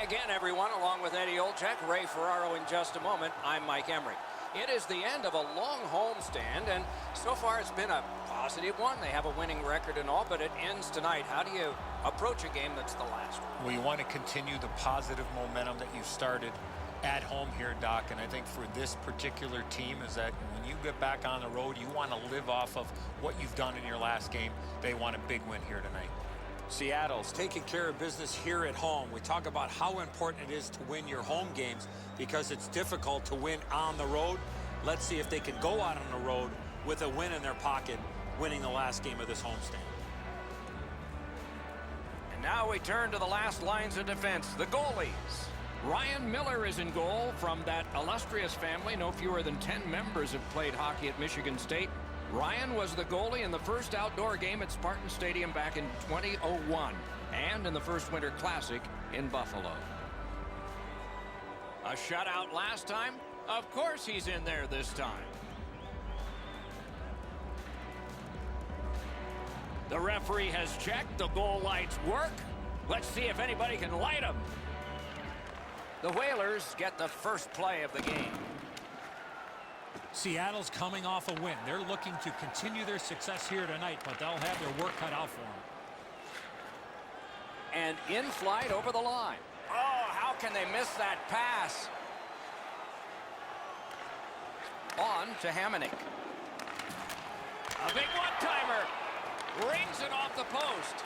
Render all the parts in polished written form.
Hi again, everyone, along with Eddie Olczyk, Ray Ferraro in just a moment. I'm Mike Emery. It is the end of a long homestand, and so far it's been a positive one. They have a winning record and all, but it ends tonight. How do you approach a game that's the last one? Well, you want to continue the positive momentum that you started at home here, Doc, and I think for this particular team is that when you get back on the road, you want to live off of what you've done in your last game. They want a big win here tonight. Seattle's taking care of business here at home. We talk about how important it is to win your home games because it's difficult to win on the road. Let's see if they can go out on the road with a win in their pocket, winning the last game of this homestand. And now we turn to the last lines of defense, the goalies. Ryan Miller is in goal. From that illustrious family, no fewer than 10 members have played hockey at Michigan State. Ryan was the goalie in the first outdoor game at Spartan Stadium back in 2001 and in the first Winter Classic in Buffalo. A shutout last time? Of course he's in there this time. The referee has checked. The goal lights work. Let's see if anybody can light them. The Whalers get the first play of the game. Seattle's coming off a win. They're looking to continue their success here tonight, but they'll have their work cut out for them. And in flight over the line. Oh, how can they miss that pass? On to Hamonic. A big one-timer. Rings it off the post.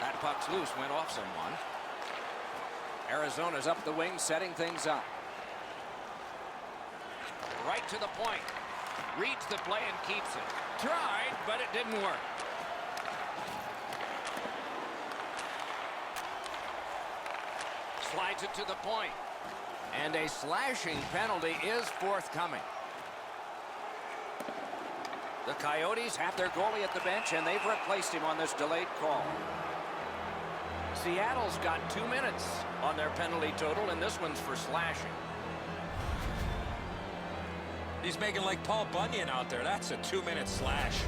That puck's loose, went off someone. Arizona's up the wing, setting things up. Right to the point. Reads the play and keeps it. Tried, but it didn't work. Slides it to the point. And a slashing penalty is forthcoming. The Coyotes have their goalie at the bench, and they've replaced him on this delayed call. Seattle's got 2 minutes on their penalty total, and this one's for slashing. He's making like Paul Bunyan out there. That's a 2-minute slash.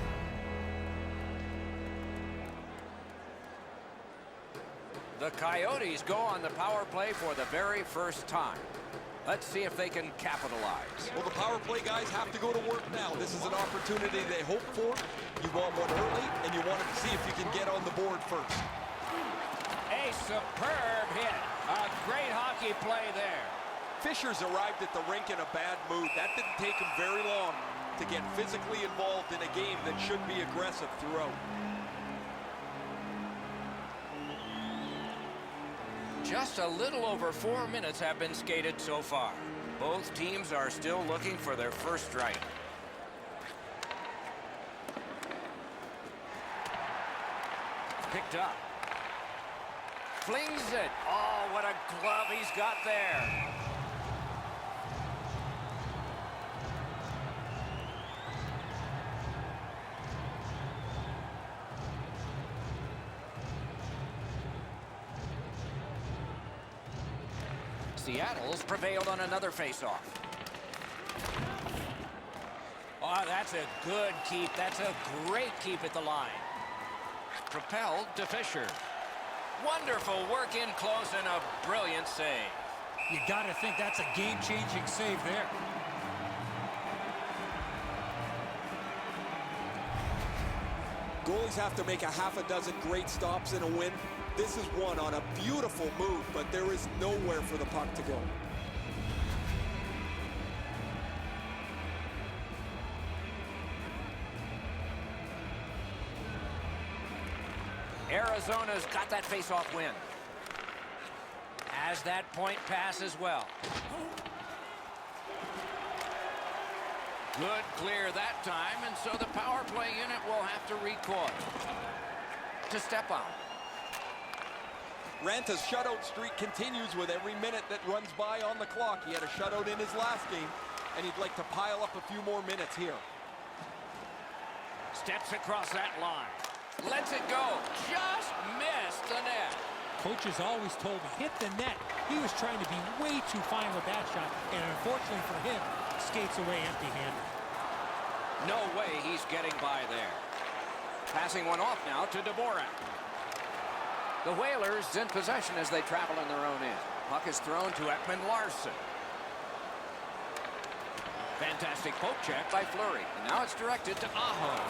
The Coyotes go on the power play for the very first time. Let's see if they can capitalize. Well, the power play guys have to go to work now. This is an opportunity they hope for. You want one early, and you want to see if you can get on the board first. A superb hit. A great hockey play there. Fisher's arrived at the rink in a bad mood. That didn't take him very long to get physically involved in a game that should be aggressive throughout. Just a little over 4 minutes have been skated so far. Both teams are still looking for their first strike. Picked up. Flings it. Oh, what a glove he's got there. Seattle's prevailed on another faceoff. Oh, that's a good keep. That's a great keep at the line. Propelled to Fisher. Wonderful work in close and a brilliant save. You got to think that's a game-changing save there. Goalies have to make a half a dozen great stops in a win. This is one on a beautiful move, but there is nowhere for the puck to go. Arizona's got that face-off win. Has that point pass as well. Good clear that time, and so the power play unit will have to recoil. To step on. Ranta's shutout streak continues with every minute that runs by on the clock. He had a shutout in his last game, and he'd like to pile up a few more minutes here. Steps across that line. Lets it go. Just missed the net. Coach has always told me, hit the net. He was trying to be way too fine with that shot, and unfortunately for him, skates away empty-handed. No way he's getting by there. Passing one off now to Dvorak. The Whalers in possession as they travel in their own end. Puck is thrown to Ekman Larson. Fantastic poke check by Fleury. And now it's directed to Aho.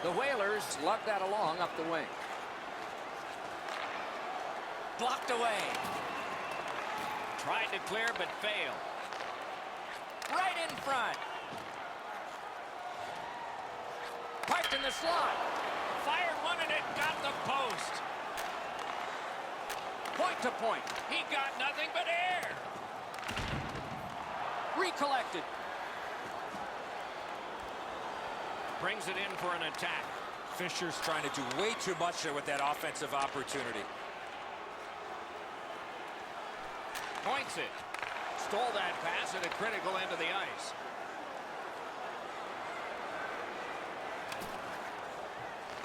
The Whalers lug that along up the wing. Blocked away. Tried to clear but failed. Right in front. Parked in the slot. Fired one and it got the post. Point to point. He got nothing but air. Recollected. Brings it in for an attack. Fisher's trying to do way too much there with that offensive opportunity. Points it. Stole that pass at a critical end of the ice.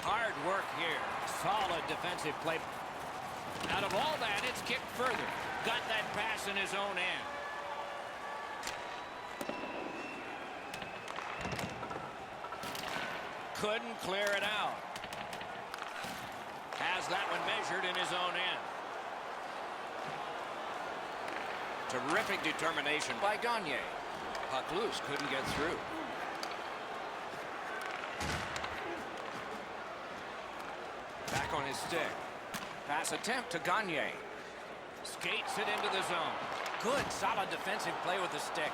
Hard work here. Solid defensive play. Out of all that, it's kicked further. Got that pass in his own end. Couldn't clear it out. Has that one measured in his own end. Terrific determination by Gagne. Puck loose, couldn't get through. Back on his stick. Pass attempt to Gagne. Skates it into the zone. Good, solid defensive play with the stick.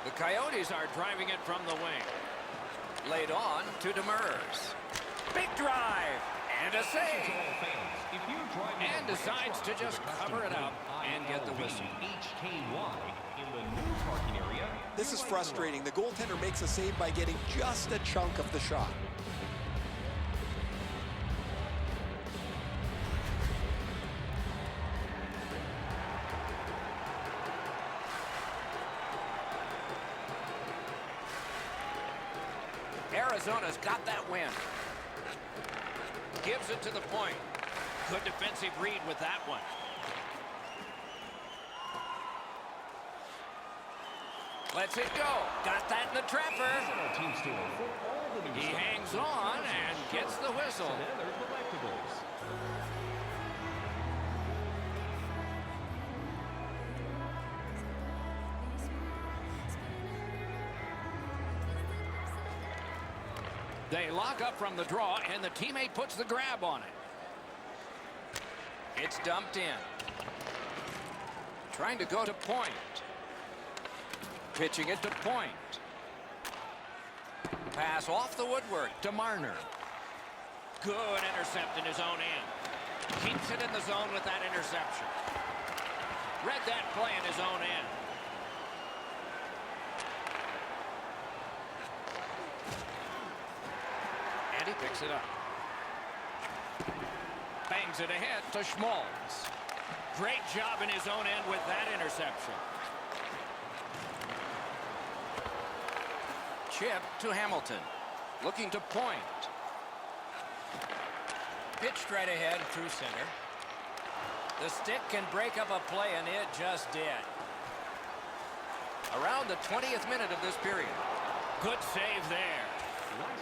The Coyotes are driving it from the wing. Laid on to Demers. Big drive. And a save. And decides to just cover it up and get the whistle. This is frustrating. The goaltender makes a save by getting just a chunk of the shot. Arizona's got that win. Gives it to the point. Good defensive read with that one. Lets it go. Got that in the trapper. He hangs on and gets the whistle. They lock up from the draw, and the teammate puts the grab on it. It's dumped in. Trying to go to point. Pitching it to point. Pass off the woodwork to Marner. Good intercept in his own end. Keeps it in the zone with that interception. Read that play in his own end. And he picks it up. Bangs it ahead to Schmaltz. Great job in his own end with that interception. Chip to Hamilton. Looking to point. Pitched right ahead through center. The stick can break up a play, and it just did. Around the 20th minute of this period. Good save there.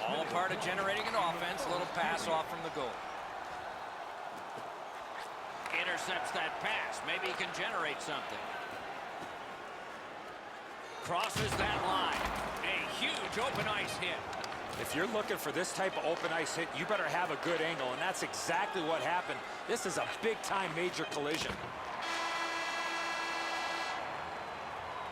All a part of generating an offense. A little pass off from the goal. Intercepts that pass. Maybe he can generate something. Crosses that line. A huge open ice hit. If you're looking for this type of open ice hit, you better have a good angle, and that's exactly what happened. This is a big-time major collision.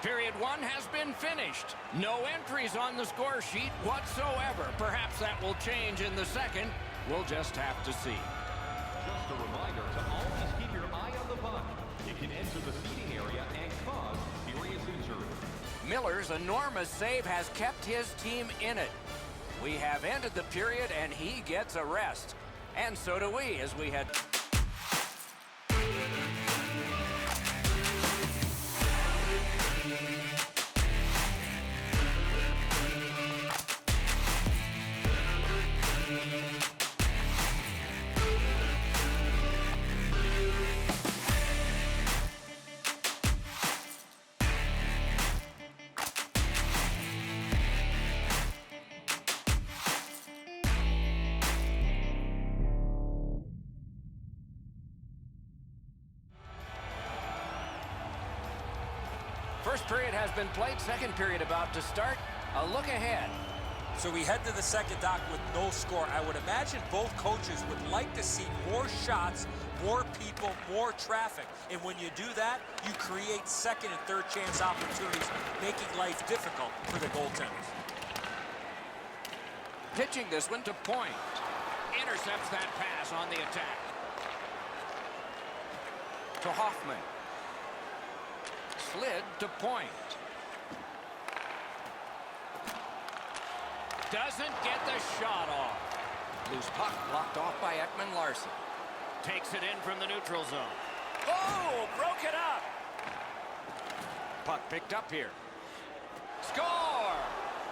Period one has been finished. No entries on the score sheet whatsoever. Perhaps that will change in the second. We'll just have to see. Just a reminder to always keep your eye on the puck. It can enter the seating area and cause serious injury. Miller's enormous save has kept his team in it. We have ended the period, and he gets a rest. And so do we as we head... First period has been played. Second period about to start. A look ahead. So we head to the second, Doc, with no score. I would imagine both coaches would like to see more shots, more people, more traffic. And when you do that, you create second and third chance opportunities, making life difficult for the goaltenders. Pitching this one to Point. Intercepts that pass on the attack. To Hoffman. Slid to Point. Doesn't get the shot off. Loose puck blocked off by Ekman Larson. Takes it in from the neutral zone. Oh, broke it up. Puck picked up here. Score!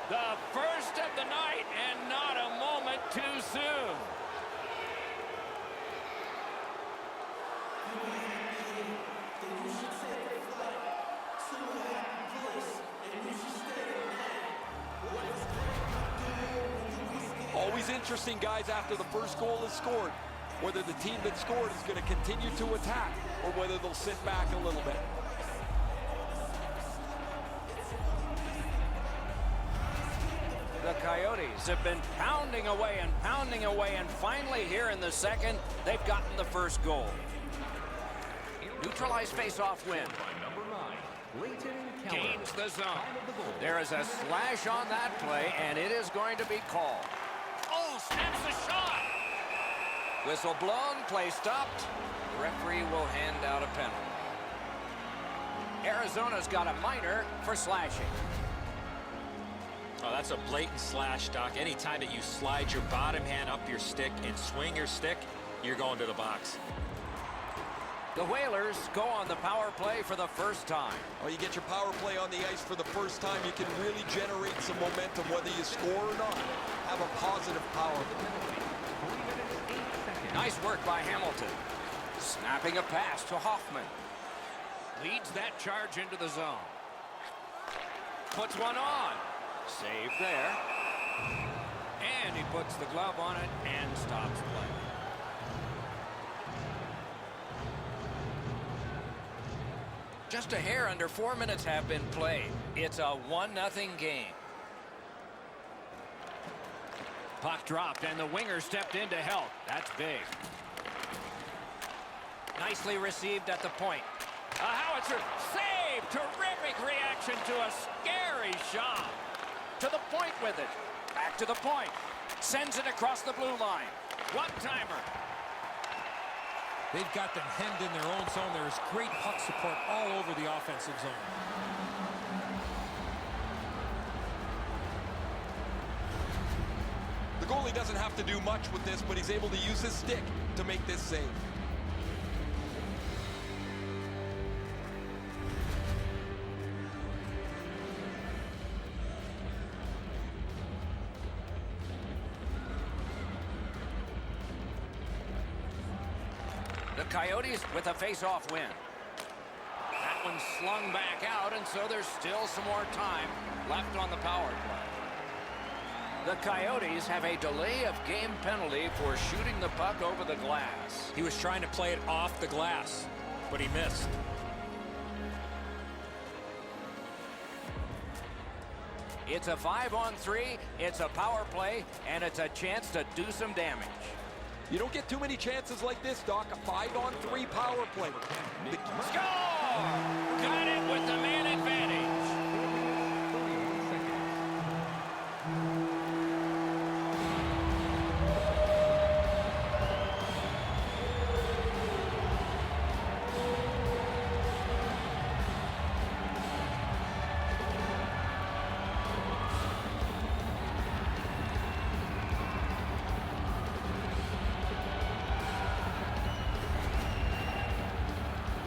The first of the night, and not a moment too soon. Always interesting, guys, after the first goal is scored, whether the team that scored is going to continue to attack or whether they'll sit back a little bit. The Coyotes have been pounding away, and finally here in the second, they've gotten the first goal. Neutralized face-off win. Gains the zone. There is a slash on that play, and it is going to be called. Oh, snaps the shot! Whistle blown, play stopped. The referee will hand out a penalty. Arizona's got a minor for slashing. Oh, that's a blatant slash, Doc. Anytime that you slide your bottom hand up your stick and swing your stick, you're going to the box. The Whalers go on the power play for the first time. Well, you get your power play on the ice for the first time, you can really generate some momentum, whether you score or not. Have a positive power play. Nice work by Hamilton. Snapping a pass to Hoffman. Leads that charge into the zone. Puts one on. Save there. And he puts the glove on it and stops play. Just a hair under 4 minutes have been played. It's a 1-0 game. Puck dropped and the winger stepped in to help. That's big. Nicely received at the point. A howitzer save. Terrific reaction to a scary shot. To the point with it. Back to the point. Sends it across the blue line. One-timer. They've got them hemmed in their own zone. There is great puck support all over the offensive zone. The goalie doesn't have to do much with this, but he's able to use his stick to make this save. The Coyotes with a face-off win. That one slung back out, and so there's still some more time left on the power play. The Coyotes have a delay of game penalty for shooting the puck over the glass. He was trying to play it off the glass, but he missed. It's a 5-on-3, it's a power play, and it's a chance to do some damage. You don't get too many chances like this, Doc. A 5-on-3 power play. Score! Got it with the man advantage.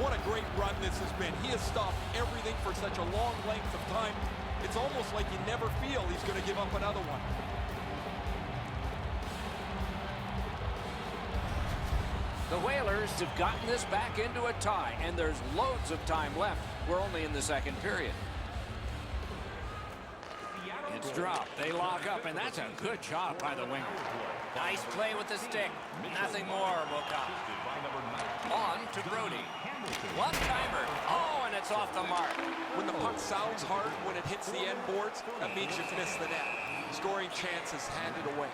What a great run this has been. He has stopped everything for such a long length of time. It's almost like you never feel he's going to give up another one. The Whalers have gotten this back into a tie, and there's loads of time left. We're only in the second period. It's dropped. They lock up, and that's a good job by the winger. Nice play with the stick. Nothing more will come. On to Brody. Hamilton. One timer. Oh, and it's off the mark. When the puck sounds hard, when it hits the end boards, that means you've missed the net. Scoring chances handed away.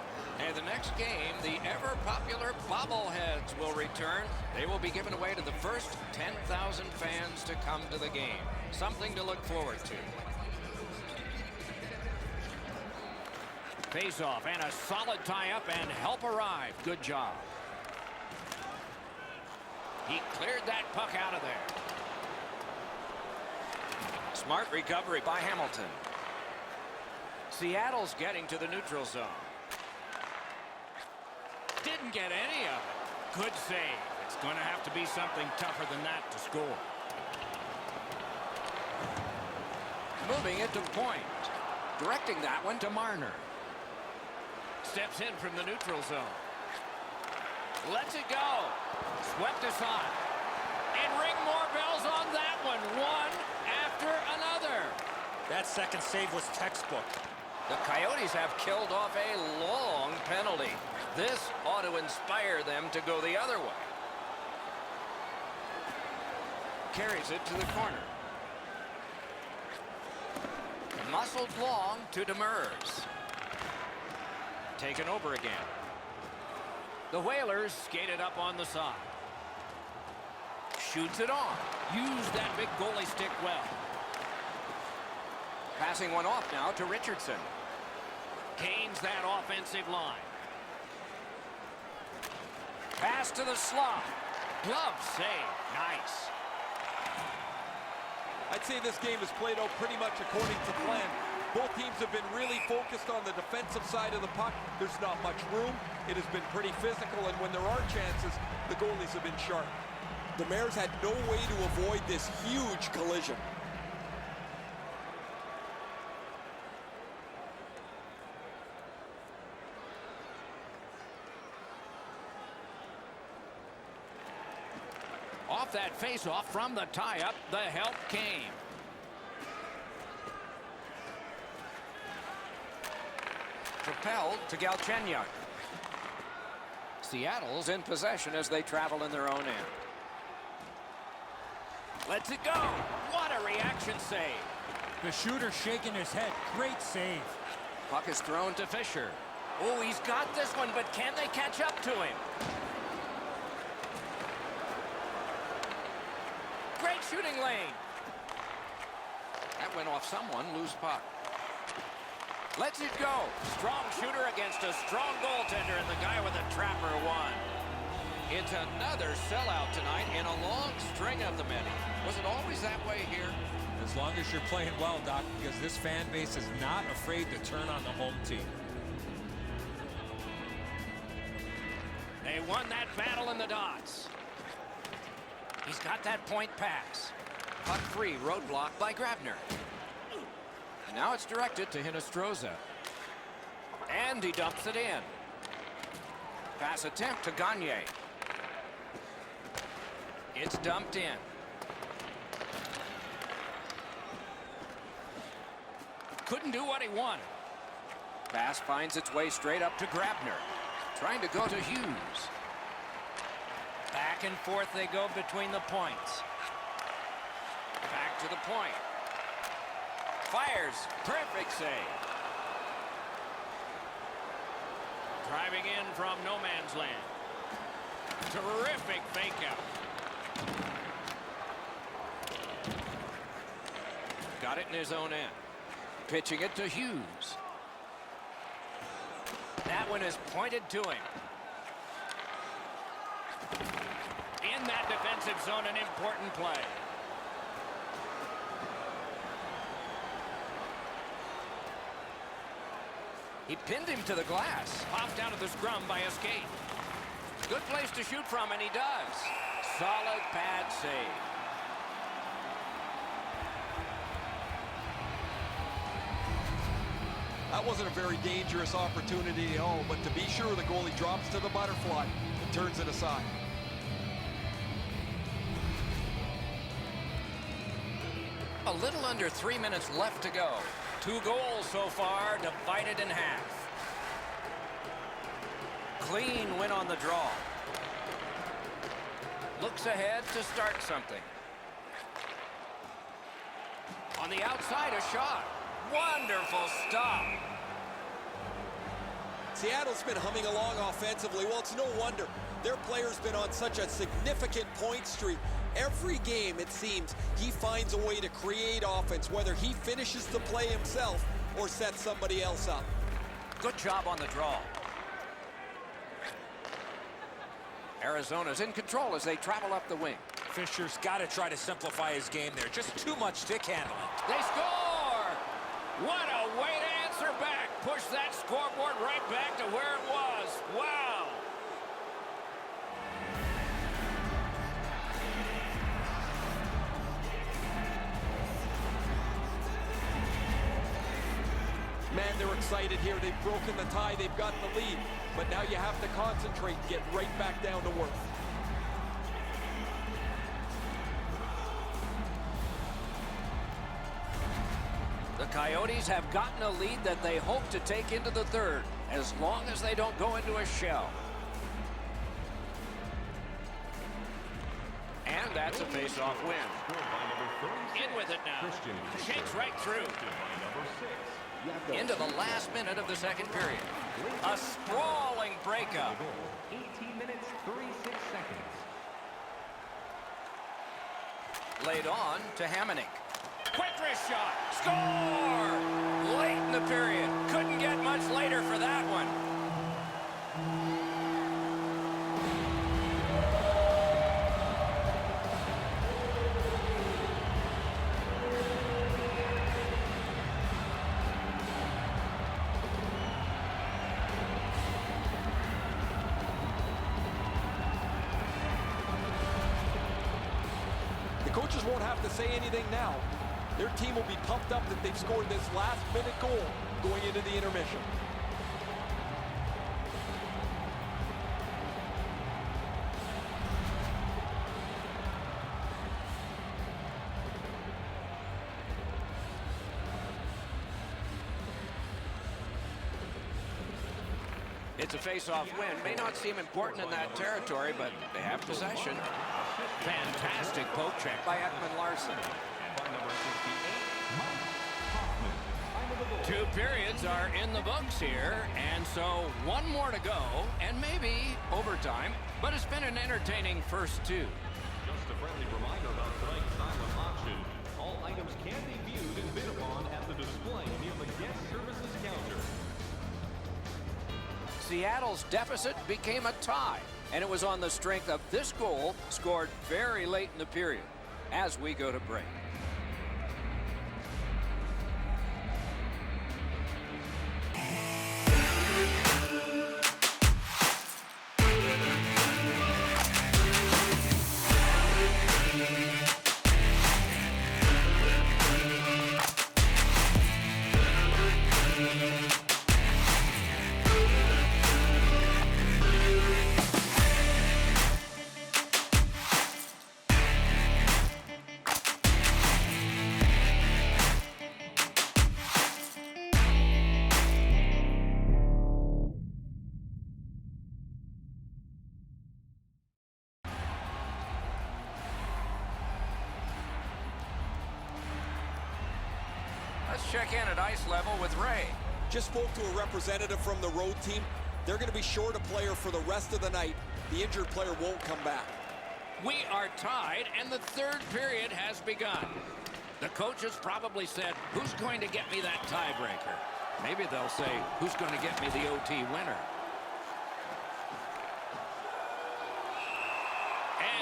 And the next game, the ever-popular bobbleheads will return. They will be given away to the first 10,000 fans to come to the game. Something to look forward to. Face-off and a solid tie-up and help arrive. Good job. He cleared that puck out of there. Smart recovery by Hamilton. Seattle's getting to the neutral zone. Didn't get any of it. Good save. It's going to have to be something tougher than that to score. Moving it to point. Directing that one to Marner. Steps in from the neutral zone. Lets it go. Swept aside. And ring more bells on that one. One after another. That second save was textbook. The Coyotes have killed off a long penalty. This ought to inspire them to go the other way. Carries it to the corner. Muscled long to Demers. Taken over again. The Whalers skated up on the side. Shoots it on. Used that big goalie stick well. Passing one off now to Richardson. Gains that offensive line. Pass to the slot. Glove save. Nice. I'd say this game is played out pretty much according to plan. Both teams have been really focused on the defensive side of the puck. There's not much room. It has been pretty physical, and when there are chances, the goalies have been sharp. The Mares had no way to avoid this huge collision. Off that face-off from the tie-up, the help came. Propelled to Galchenyuk. Seattle's in possession as they travel in their own end. Lets it go. What a reaction save. The shooter shaking his head. Great save. Puck is thrown to Fisher. Oh, he's got this one, but can they catch up to him? Great shooting lane. That went off someone. Loose puck. Lets it go. Strong shooter against a strong goaltender, and the guy with a trapper won. It's another sellout tonight in a long string of the many. Was it always that way here? As long as you're playing well, Doc, because this fan base is not afraid to turn on the home team. They won that battle in the dots. He's got that point pass. Puck free, roadblock by Grabner. And now it's directed to Hinostroza. And he dumps it in. Pass attempt to Gagne. It's dumped in. Couldn't do what he wanted. Pass finds its way straight up to Grabner. Trying to go to Hughes. Back and forth they go between the points. Back to the point. Fires. Perfect save. Driving in from no man's land. Terrific fake out. Got it in his own end. Pitching it to Hughes. That one is pointed to him. In that defensive zone, an important play. He pinned him to the glass. Popped out of the scrum by a skate. Good place to shoot from, and he does. Solid pad save. That wasn't a very dangerous opportunity at all, but to be sure, the goalie drops to the butterfly and turns it aside. A little under 3 minutes left to go. 2 goals so far, divided in half. Clean win on the draw. Looks ahead to start something. On the outside, a shot. Wonderful stop. Seattle's been humming along offensively. Well, it's no wonder. Their player's been on such a significant point streak. Every game, it seems, he finds a way to create offense, whether he finishes the play himself or sets somebody else up. Good job on the draw. Arizona's in control as they travel up the wing. Fisher's got to try to simplify his game there. Just too much stick handling. They score! What a way to answer back. Push that scoreboard right back to where it was. Wow! Man, they're excited here. They've broken the tie. They've gotten the lead. But now you have to concentrate and get right back down to work. The Coyotes have gotten a lead that they hope to take into the third, as long as they don't go into a shell. And that's a face-off win. In with it now. Shakes right through. Into the last minute of the second period. A sprawling breakup. 18 minutes, 36 seconds. Laid on to Hamonic. Quick wrist shot. Score! Late in the period. Couldn't get much later for that one. The coaches won't have to say anything now. Their team will be pumped up that they've scored this last-minute goal going into the intermission. It's a face-off win. May not seem important in that territory, but they have possession. Fantastic poke check by Ekman Larson. Two periods are in the books here, and so one more to go, and maybe overtime, but it's been an entertaining first two. Just a friendly reminder about tonight's silent auction. All items can be viewed and bid upon at the display near the guest services counter. Seattle's deficit became a tie, and it was on the strength of this goal scored very late in the period as we go to break. Let's check in at ice level with Ray. Just spoke to a representative from the road team. They're going to be short a player for the rest of the night. The injured player won't come back. We are tied, and the third period has begun. The coaches probably said, who's going to get me that tiebreaker? Maybe they'll say, who's going to get me the OT winner?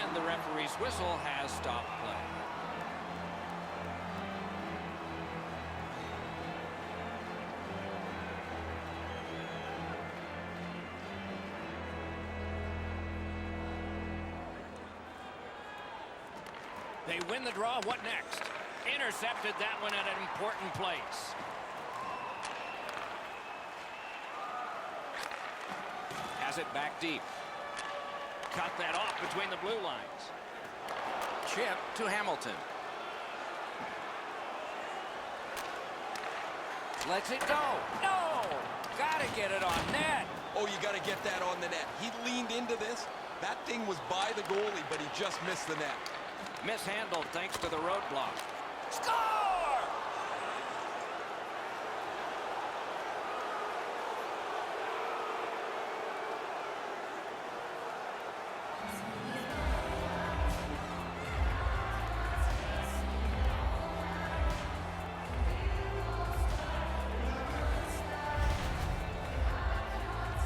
And the referee's whistle has stopped play. They win the draw. What next? Intercepted that one at an important place. Has it back deep. Cut that off between the blue lines. Chip to Hamilton. Lets it go. No! Gotta get it on net. Oh, you got to get that on the net. He leaned into this. That thing was by the goalie, but he just missed the net. Mishandled thanks to the roadblock. Score!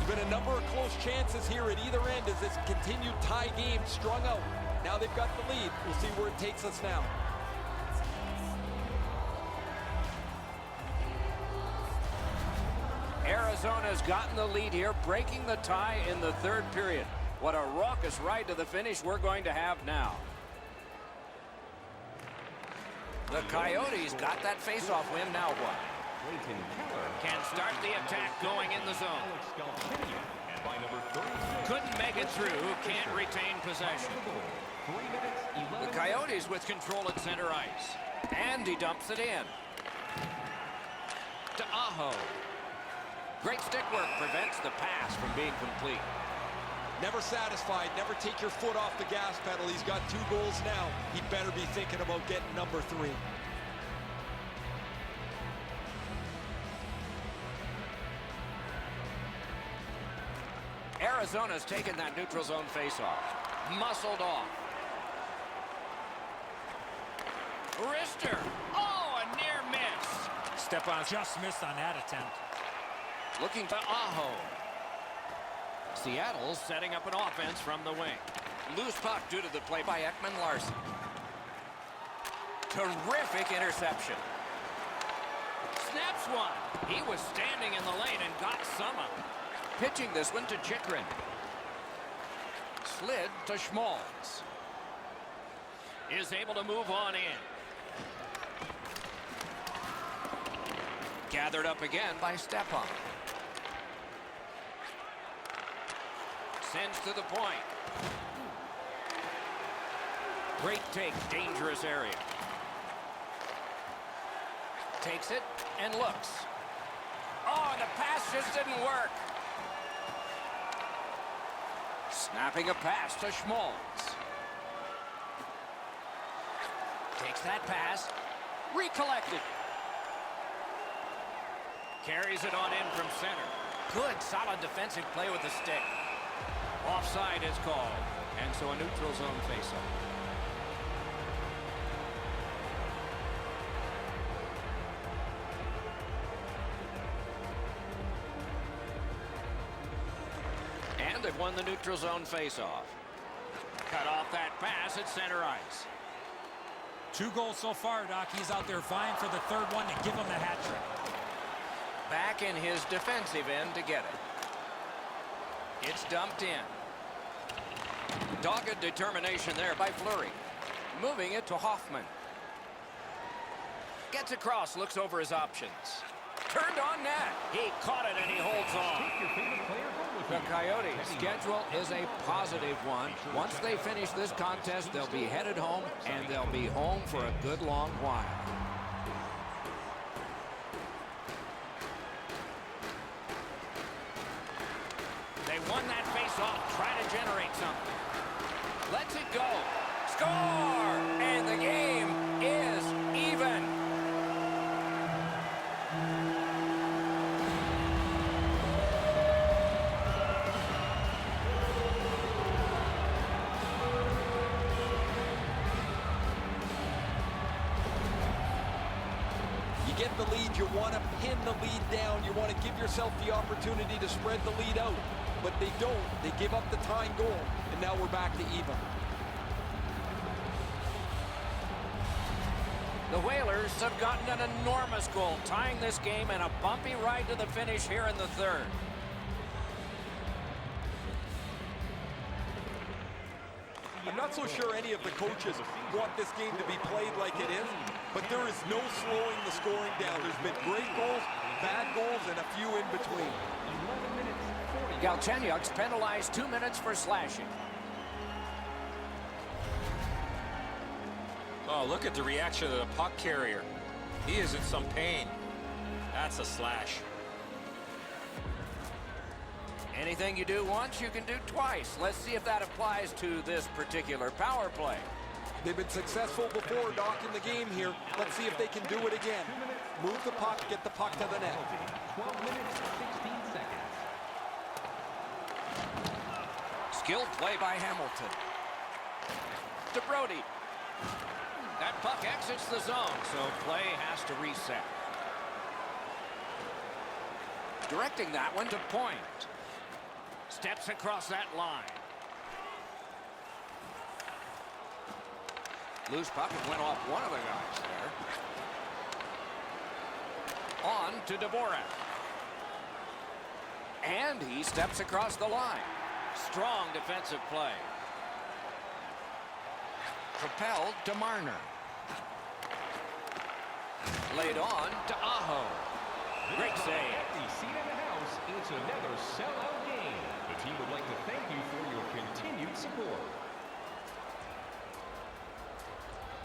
Been a number of close chances here at either end as this continued tie game strung out. Now they've got the lead. We'll see where it takes us now. Arizona's gotten the lead here, breaking the tie in the third period. What a raucous ride to the finish we're going to have now. The Coyotes got that faceoff win. Now what? Can start the attack going in the zone. Couldn't make it through. Can't retain possession. The Coyotes with control at center ice. And he dumps it in. To Aho. Great stick work prevents the pass from being complete. Never satisfied. Never take your foot off the gas pedal. He's got 2 goals now. He better be thinking about getting number 3. Arizona's taken that neutral zone faceoff. Muscled off. Wrister. Oh, a near miss. Stepan just missed on that attempt. Looking to Aho. Seattle's setting up an offense from the wing. Loose puck due to the play by Ekman Larson. Terrific interception. Snaps one. He was standing in the lane and got some of it. Pitching this one to Chikrin. Slid to Schmaltz. Is able to move on in. Gathered up again by Stepan. Sends to the point. Great take, dangerous area. Takes it and looks. Oh, and the pass just didn't work. Snapping a pass to Schmaltz. Takes that pass. Recollected. Carries it on in from center. Good, solid defensive play with the stick. Offside is called. And so a neutral zone faceoff. And they've won the neutral zone faceoff. Cut off that pass at center ice. 2 goals so far, Doc. He's out there vying for the third one to give him the hat trick. Back in his defensive end to get it. It's dumped in. Dogged determination there by Fleury. Moving it to Hoffman. Gets across, looks over his options. Turned on net. He caught it and he holds on. The Coyotes' schedule is a positive one. Once they finish this contest, they'll be headed home, and they'll be home for a good long while. They won that face-off, trying to generate something. Lets it go. Score! And the game is even. You get the lead, you want to pin the lead down. You want to give yourself the opportunity to spread the lead out. But they don't. They give up the tying goal, and now we're back to even. The Whalers have gotten an enormous goal, tying this game and a bumpy ride to the finish here in the third. I'm not so sure any of the coaches want this game to be played like it is, but there is no slowing the scoring down. There's been great goals, bad goals, and a few in between. Galchenyuk's penalized 2 minutes for slashing. Oh, look at the reaction of the puck carrier. He is in some pain. That's a slash. Anything you do once, you can do twice. Let's see if that applies to this particular power play. They've been successful before, Doc, in the game here. Let's see if they can do it again. Move the puck, get the puck to the net. 12 minutes, 16 seconds. Skilled play by Hamilton. To Brody. That puck exits the zone, so play has to reset. Directing that one to Point. Steps across that line. Loose puck, it went off one of the guys there. On to Dvorak. And he steps across the line. Strong defensive play. Propelled to Marner. Laid on to Aho. Great save. The seat in the house, it's another sellout game. The team would like to thank you for your continued support.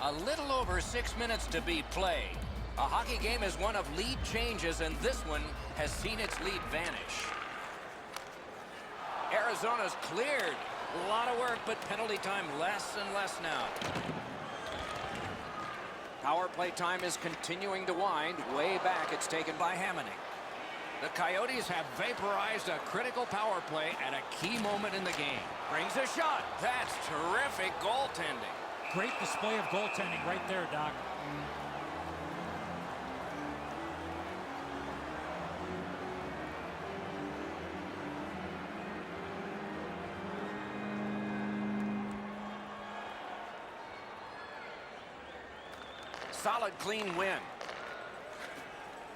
A little over 6 minutes to be played. A hockey game is one of lead changes, and this one has seen its lead vanish. Arizona's cleared. A lot of work, but penalty time less and less now. Power play time is continuing to wind. Way back, it's taken by Hamonic. The Coyotes have vaporized a critical power play at a key moment in the game. Brings a shot. That's terrific goaltending. Great display of goaltending right there, Doc. Solid, clean win.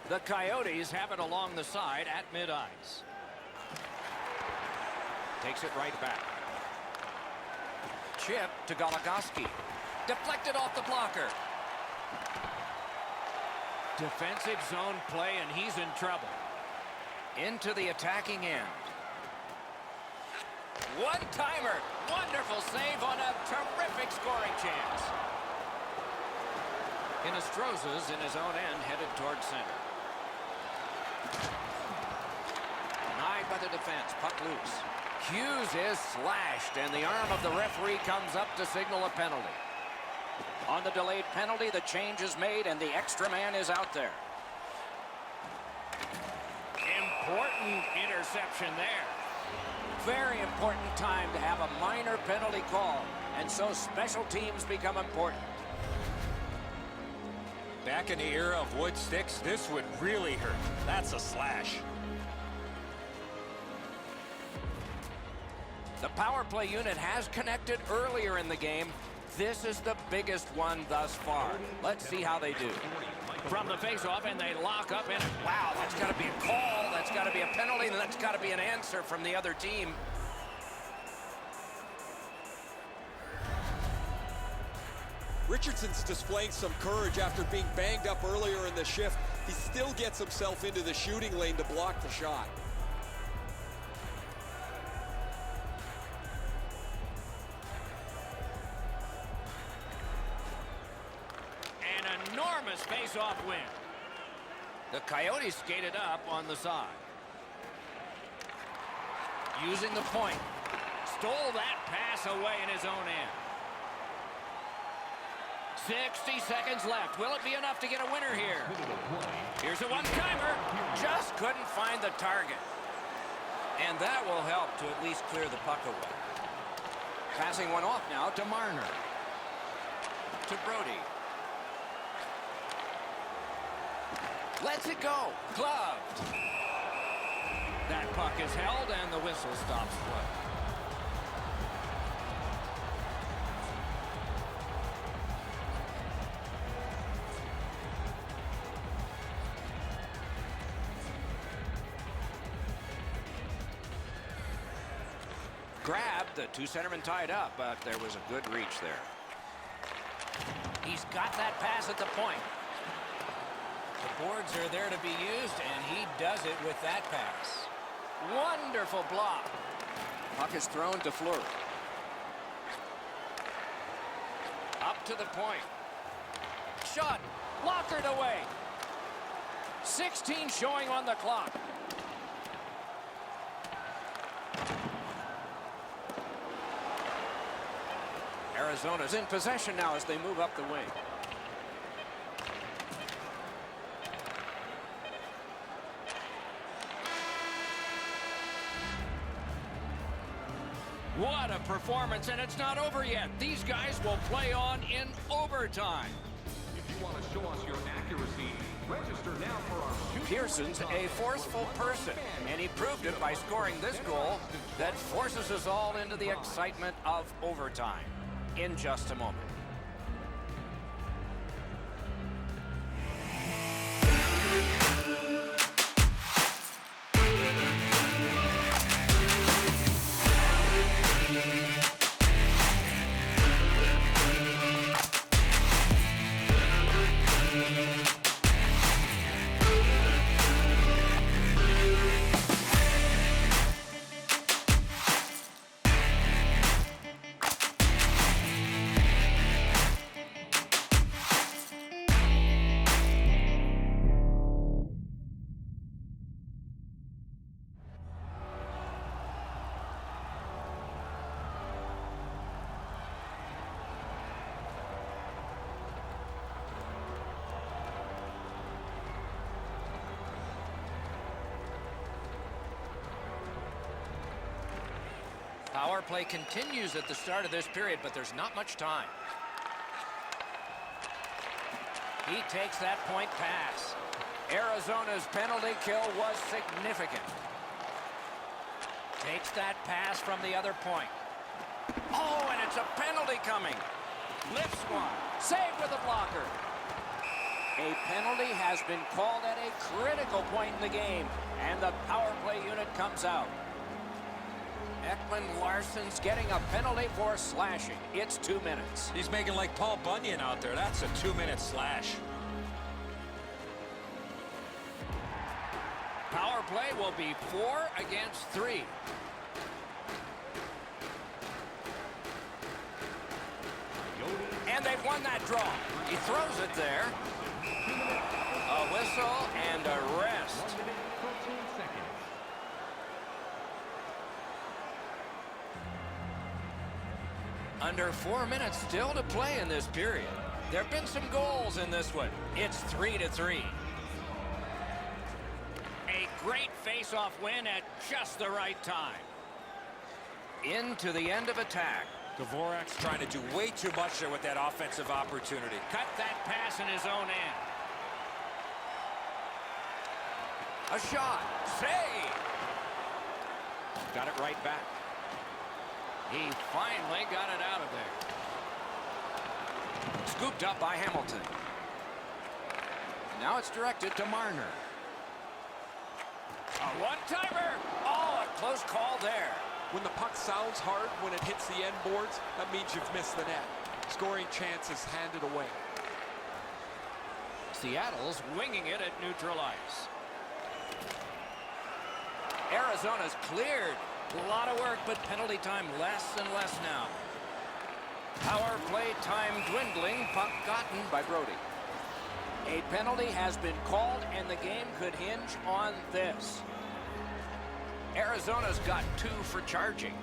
The Coyotes have it along the side at mid-ice. Takes it right back. Chip to Goligoski. Deflected off the blocker. Defensive zone play, and he's in trouble. Into the attacking end. One-timer. Wonderful save on a terrific scoring chance. Hinostroza's in his own end, headed toward center. Denied by the defense. Puck loose. Hughes is slashed, and the arm of the referee comes up to signal a penalty. On the delayed penalty, the change is made, and the extra man is out there. Important interception there. Very important time to have a minor penalty call, and so special teams become important. Back in the era of wood sticks, this would really hurt. That's a slash. The power play unit has connected earlier in the game. This is the biggest one thus far. Let's see how they do. From the faceoff, and they lock up in it. Wow, that's got to be a call. That's got to be a penalty, and that's got to be an answer from the other team. Richardson's displaying some courage after being banged up earlier in the shift. He still gets himself into the shooting lane to block the shot. An enormous face-off win. The Coyotes skated up on the side. Using the point. Stole that pass away in his own end. 60 seconds left. Will it be enough to get a winner here? Here's a one-timer. Just couldn't find the target. And that will help to at least clear the puck away. Passing one off now to Marner. To Brody. Lets it go. Gloved. That puck is held, and the whistle stops play. Grabbed, the two centermen tied up, but there was a good reach there. He's got that pass at the point. The boards are there to be used, and he does it with that pass. Wonderful block. Puck is thrown to Fleury. Up to the point. Shot. Blockered away. 16 showing on the clock. Arizona's in possession now as they move up the wing. What a performance, and it's not over yet. These guys will play on in overtime. If you want to show us your accuracy, register now for our Shoot Pearson's a forceful person, and he proved it by scoring this goal that forces us all into the excitement of overtime. In just a moment. Power play continues at the start of this period, but there's not much time. He takes that point pass. Arizona's penalty kill was significant. Takes that pass from the other point. Oh, and it's a penalty coming. Lifts one. Save with a blocker. A penalty has been called at a critical point in the game, and the power play unit comes out. Ekman Larsson's getting a penalty for slashing. It's 2 minutes. He's making like Paul Bunyan out there. That's a 2-minute slash. Power play will be 4 against 3. And they've won that draw. He throws it there. A whistle and a rest. Under 4 minutes still to play in this period. There have been some goals in this one. It's 3-3. A great face-off win at just the right time. Into the end of attack. Dvorak's trying to do way too much there with that offensive opportunity. Cut that pass in his own end. A shot. Save. Got it right back. He finally got it out of there. Scooped up by Hamilton. Now it's directed to Marner. A one-timer. Oh, a close call there. When the puck sounds hard, when it hits the end boards, that means you've missed the net. Scoring chances handed away. Seattle's winging it at neutral ice. Arizona's cleared. A lot of work, but penalty time less and less now. Power play time dwindling. Puck gotten by Brody. A penalty has been called, and the game could hinge on this. Arizona's got 2 for charging.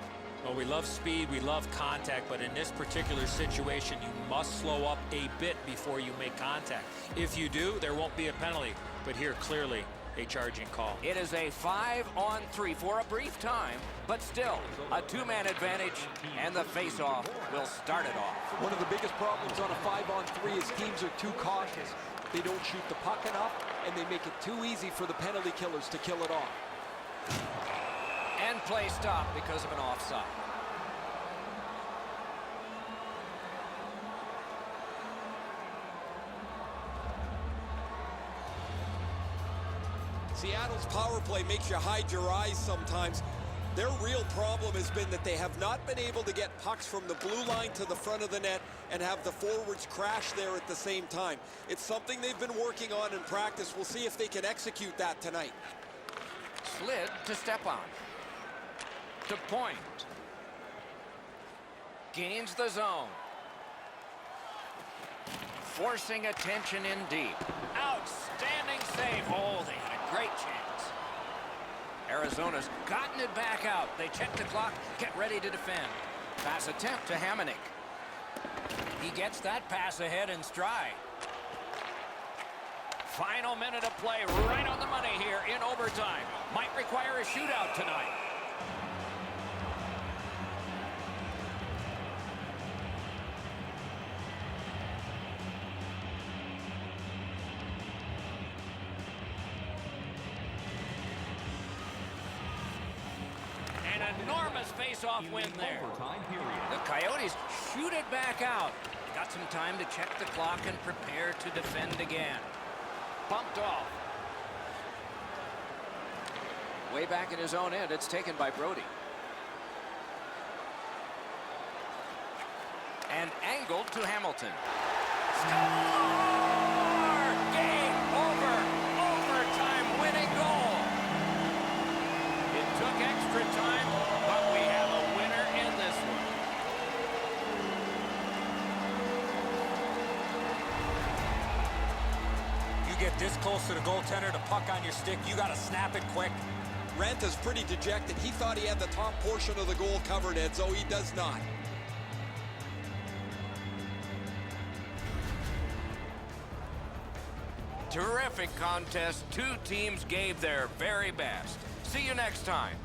Well, we love speed, we love contact, but in this particular situation, you must slow up a bit before you make contact. If you do, there won't be a penalty. But here, clearly, a charging call. It is a 5-on-3 for a brief time, but still a 2-man advantage, and the face-off will start it off. One of the biggest problems on a 5-on-3 is teams are too cautious. They don't shoot the puck enough, and they make it too easy for the penalty killers to kill it off. And play stopped because of an offside. Seattle's power play makes you hide your eyes sometimes. Their real problem has been that they have not been able to get pucks from the blue line to the front of the net and have the forwards crash there at the same time. It's something they've been working on in practice. We'll see if they can execute that tonight. Slid to step on. To point. Gains the zone. Forcing attention in deep. Outstanding save. Oh, they had a great chance. Arizona's gotten it back out. They check the clock, get ready to defend. Pass attempt to Hamonic. He gets that pass ahead in stride. Final minute of play, right on the money here in overtime. Might require a shootout tonight. An enormous face-off win there. Overtime period. The Coyotes shoot it back out. Got some time to check the clock and prepare to defend again. Bumped off. Way back in his own end, it's taken by Brody. And angled to Hamilton. Score! Game over! Overtime winning goal! It took extra time, but we have a winner in this one. You get this close to the goaltender, the puck on your stick, you got to snap it quick. Ranta's pretty dejected. He thought he had the top portion of the goal covered, Edzo. He does not. Terrific contest. Two teams gave their very best. See you next time.